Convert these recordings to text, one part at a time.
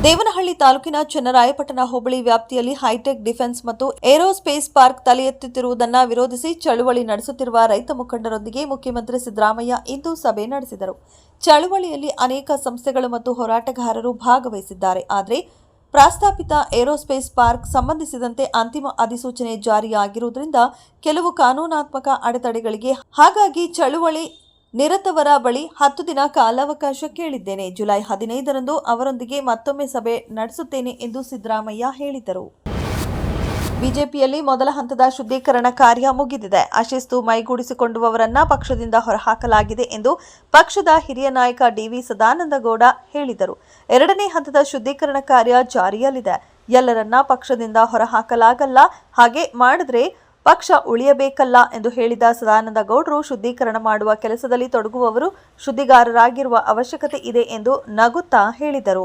ದೇವನಹಳ್ಳಿ ತಾಲೂಕಿನ ಚನ್ನರಾಯಪಟ್ಟಣ ಹೋಬಳಿ ವ್ಯಾಪ್ತಿಯಲ್ಲಿ high tech defence ಮತ್ತು ಏರೋಸ್ಪೇಸ್ ಪಾರ್ಕ್ ತಲೆ ಎತ್ತುತ್ತಿರುವುದನ್ನು ವಿರೋಧಿಸಿ ಚಳುವಳಿ ನಡೆಸುತ್ತಿರುವ ರೈತ ಮುಖಂಡರೊಂದಿಗೆ ಮುಖ್ಯಮಂತ್ರಿ ಸಿದ್ದರಾಮಯ್ಯ ಇಂದು ಸಭೆ ನಡೆಸಿದರು. ಚಳುವಳಿಯಲ್ಲಿ ಅನೇಕ ಸಂಸ್ಥೆಗಳು ಮತ್ತು ಹೋರಾಟಗಾರರು ಭಾಗವಹಿಸಿದ್ದಾರೆ. ಆದರೆ ಪ್ರಸ್ತಾಪಿತ ಏರೋಸ್ಪೇಸ್ ಪಾರ್ಕ್ ಸಂಬಂಧಿಸಿದಂತೆ ಅಂತಿಮ ಅಧಿಸೂಚನೆ ಜಾರಿಯಾಗಿರುವುದರಿಂದ ಕೆಲವು ಕಾನೂನಾತ್ಮಕ ಅಡೆತಡೆಗಳಿಗೆ ಹಾಗಾಗಿ ಚಳುವಳಿ ನಿರತವರ ಬಳಿ 10 ದಿನ ಕಾಲಾವಕಾಶ ಕೇಳಿದ್ದೇನೆ. ಜುಲೈ 15ರಂದು ಅವರೊಂದಿಗೆ ಮತ್ತೊಮ್ಮೆ ಸಭೆ ನಡೆಸುತ್ತೇನೆ ಎಂದು ಸಿದ್ದರಾಮಯ್ಯ ಹೇಳಿದರು. ಬಿಜೆಪಿಯಲ್ಲಿ ಮೊದಲ ಹಂತದ ಶುದ್ಧೀಕರಣ ಕಾರ್ಯ ಮುಗಿದಿದೆ. ಅಶಿಸ್ತು ಮೈಗೂಡಿಸಿಕೊಂಡವರನ್ನ ಪಕ್ಷದಿಂದ ಹೊರಹಾಕಲಾಗಿದೆ ಎಂದು ಪಕ್ಷದ ಹಿರಿಯ ನಾಯಕ ಡಿವಿ ಸದಾನಂದಗೌಡ ಹೇಳಿದರು. ಎರಡನೇ ಹಂತದ ಶುದ್ಧೀಕರಣ ಕಾರ್ಯ ಜಾರಿಯಲ್ಲಿದೆ. ಎಲ್ಲರನ್ನ ಪಕ್ಷದಿಂದ ಹೊರಹಾಕಲಾಗಲ್ಲ. ಹಾಗೆ ಮಾಡಿದ್ರೆ ಪಕ್ಷ ಉಳಿಯಬೇಕಲ್ಲ ಎಂದು ಹೇಳಿದ ಸದಾನಂದಗೌಡರು, ಶುದ್ಧೀಕರಣ ಮಾಡುವ ಕೆಲಸದಲ್ಲಿ ತೊಡಗುವವರು ಶುದ್ಧಿಗಾರರಾಗಿರುವ ಅವಶ್ಯಕತೆ ಇದೆ ಎಂದು ನಗುತ್ತಾ ಹೇಳಿದರು.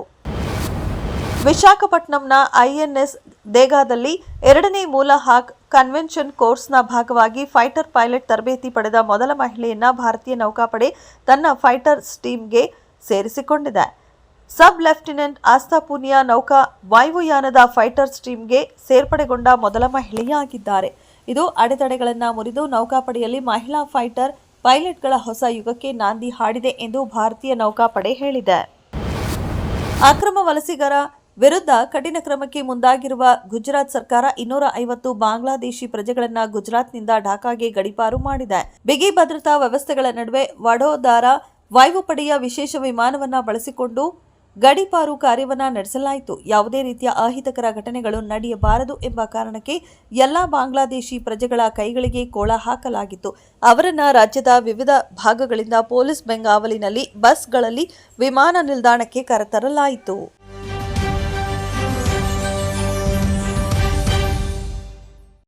ವಿಶಾಖಪಟ್ಟಣಂನ ಐಎನ್ಎಸ್ ದೇಗಾದಲ್ಲಿ ಎರಡನೇ ಮೂಲ ಹಾಕ್ ಕನ್ವೆನ್ಷನ್ ಕೋರ್ಸ್ನ ಭಾಗವಾಗಿ ಫೈಟರ್ ಪೈಲಟ್ ತರಬೇತಿ ಪಡೆದ ಮೊದಲ ಮಹಿಳೆಯನ್ನ ಭಾರತೀಯ ನೌಕಾಪಡೆ ತನ್ನ ಫೈಟರ್ ಟೀಮ್ಗೆ ಸೇರಿಸಿಕೊಂಡಿದೆ. ಸಬ್ ಲೆಫ್ಟಿನೆಂಟ್ ಆಸ್ಥಾ ಪೂನಿಯಾ ನೌಕಾ ವಾಯುಯಾನದ ಫೈಟರ್ಸ್ ಟೀಮ್ಗೆ ಸೇರ್ಪಡೆಗೊಂಡ ಮೊದಲ ಮಹಿಳೆಯಾಗಿದ್ದಾರೆ. ಇದು ಅಡೆತಡೆಗಳನ್ನು ಮುರಿದು ನೌಕಾಪಡೆಯಲ್ಲಿ ಮಹಿಳಾ ಫೈಟರ್ ಪೈಲಟ್ಗಳ ಹೊಸ ಯುಗಕ್ಕೆ ನಾಂದಿ ಹಾಡಿದೆ ಎಂದು ಭಾರತೀಯ ನೌಕಾಪಡೆ ಹೇಳಿದೆ. ಅಕ್ರಮ ವಲಸಿಗರ ವಿರುದ್ಧ ಕಠಿಣ ಕ್ರಮಕ್ಕೆ ಮುಂದಾಗಿರುವ ಗುಜರಾತ್ ಸರ್ಕಾರ 250 ಬಾಂಗ್ಲಾದೇಶಿ ಪ್ರಜೆಗಳನ್ನು ಗುಜರಾತ್ನಿಂದ ಢಾಕಾಗೆ ಗಡೀಪಾರು ಮಾಡಿದೆ. ಬಿಗಿ ಭದ್ರತಾ ವ್ಯವಸ್ಥೆಗಳ ನಡುವೆ ವಡೋದರ ವಾಯುಪಡೆಯ ವಿಶೇಷ ವಿಮಾನವನ್ನು ಬಳಸಿಕೊಂಡು ಗಡೀಪಾರು ಕಾರ್ಯವನ್ನು ನಡೆಸಲಾಯಿತು. ಯಾವುದೇ ರೀತಿಯ ಅಹಿತಕರ ಘಟನೆಗಳು ನಡೆಯಬಾರದು ಎಂಬ ಕಾರಣಕ್ಕೆ ಎಲ್ಲಾ ಬಾಂಗ್ಲಾದೇಶಿ ಪ್ರಜೆಗಳ ಕೈಗಳಿಗೆ ಕೋಳ ಹಾಕಲಾಗಿತ್ತು. ಅವರನ್ನು ರಾಜ್ಯದ ವಿವಿಧ ಭಾಗಗಳಿಂದ ಪೊಲೀಸ್ ಬೆಂಗಾವಲಿನಲ್ಲಿ ಬಸ್ಗಳಲ್ಲಿ ವಿಮಾನ ನಿಲ್ದಾಣಕ್ಕೆ ಕರೆತರಲಾಯಿತು.